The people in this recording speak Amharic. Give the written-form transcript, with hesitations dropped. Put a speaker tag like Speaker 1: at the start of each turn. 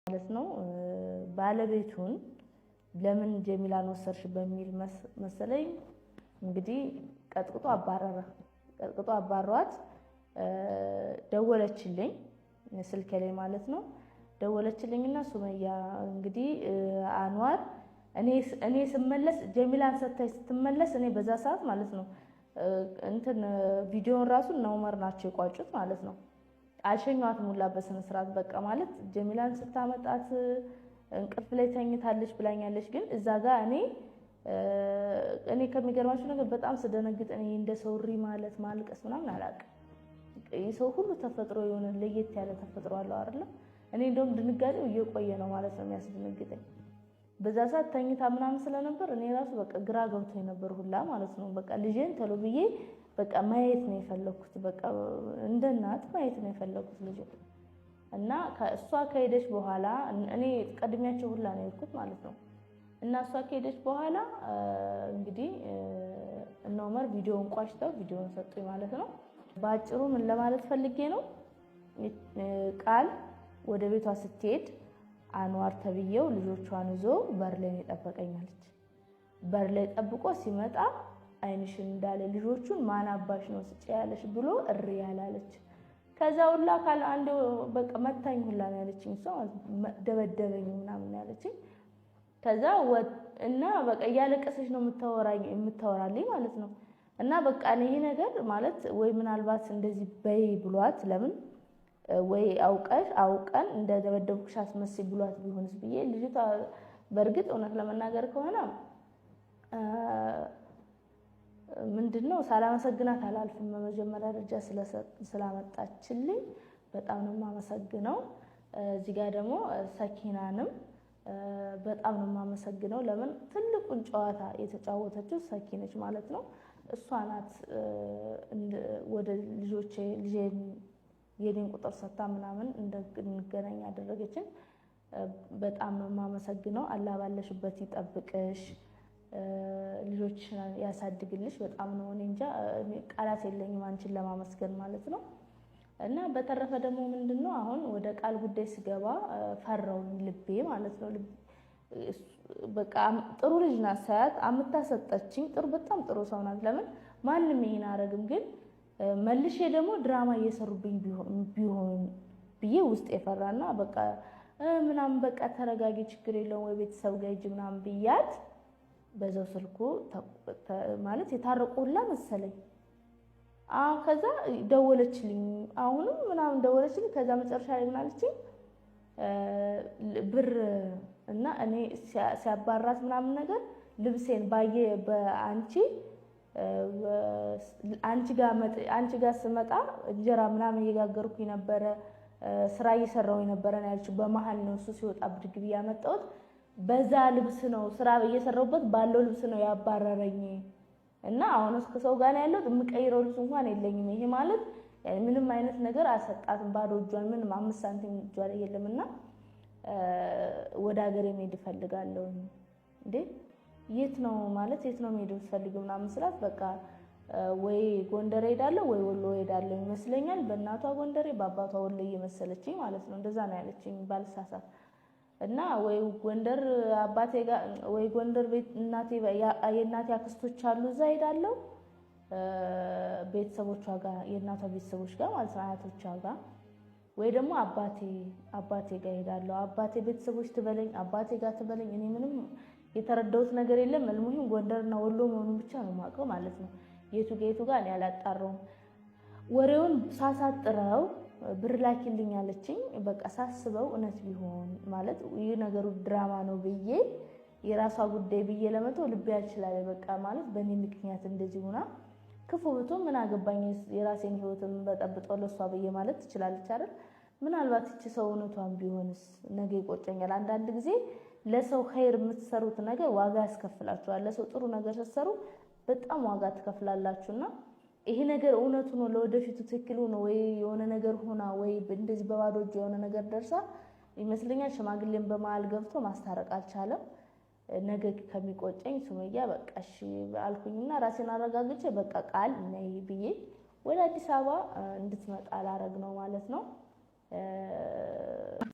Speaker 1: ማለት ነው ባለቤቱን ለምን ጀሚላን ወሰርሽ በሚል መሰለኝ እንግዲህ ቀጥቅጦ አባሯት ደወለችልኝ ስልኬ ላይ ማለት ነው ደወለችልኝና ሱመያ እንግዲህ አንዋር እኔ ስመለስ ጀሚላን ሰታይ ስትመለስ እኔ በዛ ሰዓት ማለት ነው እንትን ቪዲዮን ራሱ ነው ዑመር ናቸው የቋጩት ማለት ነው አልሸኛት ሙላ በስነ ስርዓት በቃ ማለት ጀሚላን ስታመጣት እንቅልፍ ላይ ተኝታለች ብላኛለች ግን እዛ ጋር እኔ ከሚገርማችሁ ነገር በጣም ስደነግጥ እኔ እንደ ሰውሪ ማለት ማልቀስ ምናምን አላውቅም የሰው ሁሉ ተፈጥሮ የሆነ ለየት ያለ ተፈጥሮ አለው አይደል እኔ እንደውም ድንጋጤው እየቆየ ነው ማለት ነው የሚያስደነግጠኝ በዛ ሰዓት ተኝታ ምናምን ስለነበር እኔ ራሱ በቃ ግራ ገብቶኝ ነበር ሁላ ማለት ነው በቃ ልጄን ተሎ ብዬ በቃ ማየት ነው የፈለኩት በቃ እንደ እናት ማየት ነው የፈለኩት ልጄ እና እሷ ከሄደች በኋላ እኔ ቀድሚያቸው ሁላ ነው የሄድኩት ማለት ነው እና እሷ ከሄደች በኋላ እንግዲህ እነ ዑመር ቪዲዮውን ቋጭተው ቪዲዮውን ሰጡኝ ማለት ነው ባጭሩ ምን ለማለት ፈልጌ ነው ቃል ወደ ቤቷ ስትሄድ አንዋር ተብየው ልጆቿን ይዞ በር ላይ ተጠበቀኛለች በር ላይ ጠብቆ ሲመጣ አይንሽን እንዳለ ልጆቹን ማን አባሽ ነው ስጭ ያለሽ ብሎ እሪ ያላለች ከዛ ሁላ ካል አንድ በቃ መታኝ ሁላ ነው ያለችኝ እሷ ደበደበኝ ምናምን ያለችኝ ከዛ እና በቃ ያለቀሰች ነው የምታወራልኝ ማለት ነው እና በቃ ይሄ ነገር ማለት ወይ ምናልባት እንደዚህ በይ ብሏት ለምን ወይ አውቀን እንደደበደብኩሽ አስመስይ ብሏት ቢሆንስ ብዬ ልጅቷ በርግጥ እውነት ለመናገር ከሆነ ምንድነው ሳላመሰግናት አላልፍም በመጀመሪያ ደረጃ ስላመጣችልኝ በጣም ነው የማመሰግነው እዚህ ጋር ደግሞ ሰኪናንም በጣም ነው የማመሰግነው ለምን ትልቁን ጨዋታ የተጫወተችው ሰኪነች ማለት ነው እሷ ናት ወደ ልጄን የኔን ቁጥር ሰጣ ምናምን እንገናኝ ያደረገችን በጣም ነው የማመሰግነው አላህ ባለሽበት ይጠብቅሽ ልጆችሽን ያሳድግልሽ በጣም ነው እኔ እንጃ ቃላት የለኝም አንቺን ለማመስገን ማለት ነው እና በተረፈ ደግሞ ምንድነው አሁን ወደ ቃል ጉዳይ ስገባ ፈራው ልቤ ማለት ነው በቃ ጥሩ ልጅ ናት ሳያት አምታሰጠችኝ ጥሩ በጣም ጥሩ ሰው ናት ለምን ማንንም ይሄን አረግም ግን መልሼ ደግሞ ድራማ እየሰሩብኝ ቢሆን ብዬ ውስጥ የፈራና በቃ ምናምን በቃ ተረጋጊ ችግር የለውም ወይ ቤተሰብ ጋር ሂጂ ምናምን ብያት በዛው ስልኩ ማለት የታረቁላ መሰለኝ ከዛ ደወለችልኝ አሁንም ምናምን ደወለችልኝ ከዛ መጨረሻ ላይ ምን አለችኝ ብር እና እኔ ሲያባራት ምናምን ነገር ልብሴን ባየ አንቺ ጋር ስመጣ እንጀራ ምናምን እየጋገርኩኝ ነበረ ስራ እየሰራሁኝ ነበረ ያልችው በመሃል ነው እሱ ሲወጣ ብድግ ብዬ ያመጣሁት በዛ ልብስ ነው ስራ እየሰራሁበት ባለው ልብስ ነው ያባረረኝ እና አሁን እስከ ሰው ጋር ያለው የምቀይረው ልብስ እንኳን የለኝም ይሄ ማለት ምንም አይነት ነገር አሰጣትም ባዶ እጇን ምንም 5 ሳንቲም እጇ ላይ የለምና ወደ ሀገር መሄድ ፈልጋለሁ እንዴ የት ነው መሄድ ፈልገው ምናምን ስላት በቃ ወይ ጎንደር ሄዳለሁ ወይ ወሎ ሄዳለሁ ይመስለኛል በእናቷ ጎንደሬ በአባቷ ወሎ እየመሰለችኝ ማለት ነው እንደዛ ነው ያለችኝ ባልሳሳት እና ወይ ጎንደር አባቴ ጋር ወይ ጎንደር ቤት የእናቴ አክስቶች አሉ እዛ ሄዳለሁ ቤተሰቦቿ ጋር የእናቷ ቤተሰቦች ጋር ማለት ነው አያቶቿ ጋር ወይ ደግሞ አባቴ ጋር ሄዳለሁ አባቴ ቤተሰቦች ትበለኝ አባቴ ጋር ትበለኝ እኔ ምንም የተረዳሁት ነገር የለም መልሙሂም ጎንደርና ወሎ መሆኑን ብቻ ነው የማውቀው ማለት ነው የቱ ጋር እኔ አላጣራውም ወሬውን ሳሳጥረው ብር ላኪልኝ አለችኝ በቃ ሳስበው እውነት ቢሆን ማለት ይሄ ነገሩ ድራማ ነው ብዬ የራሷ ጉዳይ ብዬ ለመተው ልቤ ያልችላል በቃ ማለት በእኔ ምክንያት እንደዚህ ሆና ክፉ ብቶ ምን አገባኝ የራሴን ህይወትን በጠብጠው ለሷ ብዬ ማለት ትችላለች አይደል ምናልባት እቺ ሰው እውነቷን ቢሆንስ ነገ ይቆጨኛል አንዳንድ ጊዜ ለሰው ኸይር የምትሰሩት ነገር ዋጋ ያስከፍላችኋል ለሰው ጥሩ ነገር ስትሰሩ በጣም ዋጋ ትከፍላላችሁና ይሄ ነገር እውነቱ ነው ለወደፊቱ ትክክል ነው ወይ የሆነ ነገር ሆና ወይ እንደዚህ በባዶ እጅ የሆነ ነገር ደርሳ ይመስለኛል ሽማግሌን በመሃል ገብቶ ማስታረቅ አልቻለም ነገ ከሚቆጨኝ ሱመያ በቃ እሺ አልኩኝና ራሴን አረጋግጬ በቃ ቃል ነይ ብዬ ወደ አዲስ አበባ እንድትመጣ አላረግ ነው ማለት ነው